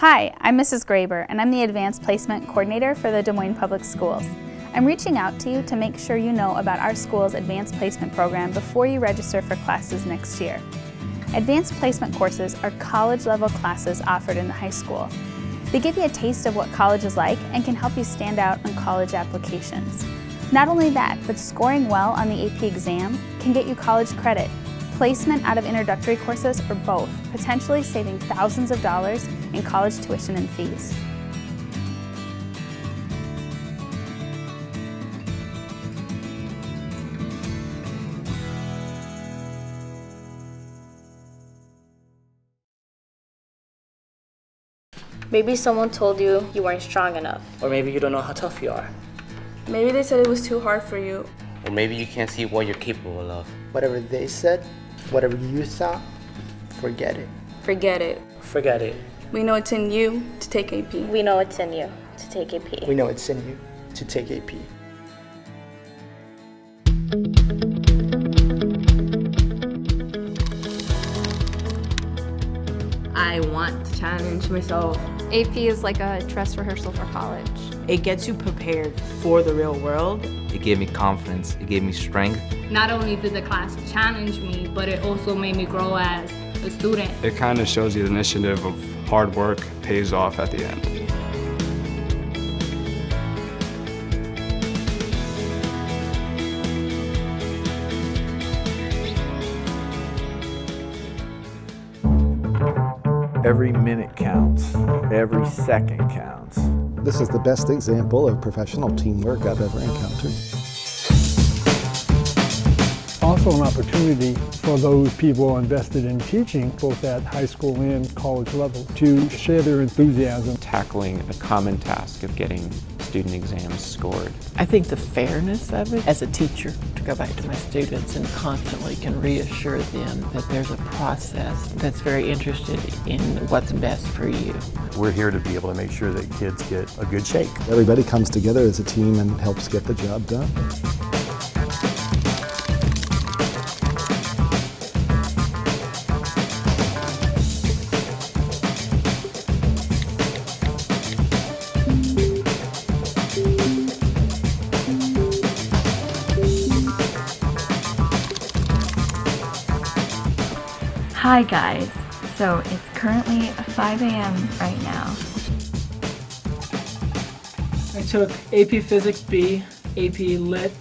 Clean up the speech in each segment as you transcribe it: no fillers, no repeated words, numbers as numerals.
Hi, I'm Mrs. Graber, and I'm the Advanced Placement Coordinator for the Des Moines Public Schools. I'm reaching out to you to make sure you know about our school's Advanced Placement program before you register for classes next year. Advanced Placement courses are college-level classes offered in the high school. They give you a taste of what college is like and can help you stand out on college applications. Not only that, but scoring well on the AP exam can get you college credit, placement out of introductory courses, or both, potentially saving thousands of dollars in college tuition and fees. Maybe someone told you you weren't strong enough. Or maybe you don't know how tough you are. Maybe they said it was too hard for you. Or maybe you can't see what you're capable of. Whatever they said, whatever you thought, forget it. Forget it. Forget it. We know it's in you to take AP. We know it's in you to take AP. We know it's in you to take AP. I want to challenge myself. AP is like a dress rehearsal for college. It gets you prepared for the real world. It gave me confidence, it gave me strength. Not only did the class challenge me, but it also made me grow as a student. It kind of shows you the initiative of hard work pays off at the end. Every minute counts. Every second counts. This is the best example of professional teamwork I've ever encountered. Also an opportunity for those people invested in teaching, both at high school and college level, to share their enthusiasm. Tackling a common task of getting student exams scored. I think the fairness of it, as a teacher, to go back to my students and constantly can reassure them that there's a process that's very interested in what's best for you. We're here to be able to make sure that kids get a good shake. Everybody comes together as a team and helps get the job done. Hi guys, so it's currently 5 a.m. right now. I took AP Physics B, AP Lit,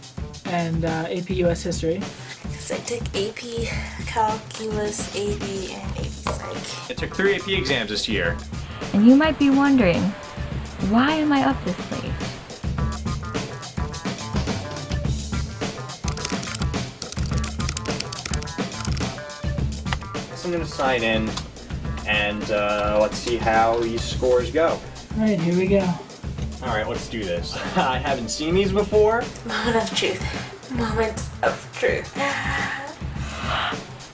and AP US History. Because I took AP Calculus, AP, and AP Psych. I took 3 AP exams this year. And you might be wondering, why am I up this late? I'm going to sign in and let's see how these scores go. Alright, here we go. Alright, let's do this. I haven't seen these before. Moment of truth. Moment of truth.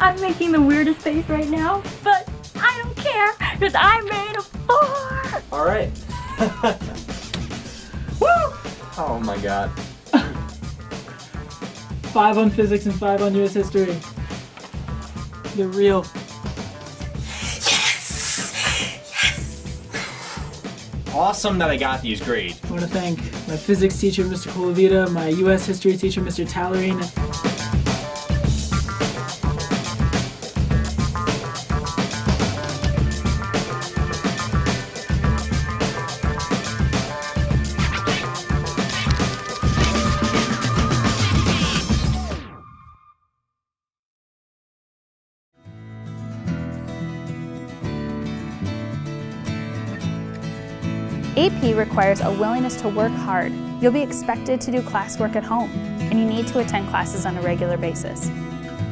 I'm making the weirdest face right now, but I don't care because I made a 4! Alright. Woo! Oh my god. 5 on physics and 5 on US history. They're real. Awesome that I got these grades. I want to thank my physics teacher, Mr. Colavita, my US history teacher, Mr. Tallerine. AP requires a willingness to work hard. You'll be expected to do classwork at home, and you need to attend classes on a regular basis.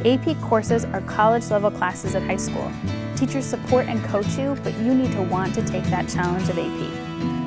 AP courses are college-level classes at high school. Teachers support and coach you, but you need to want to take that challenge of AP.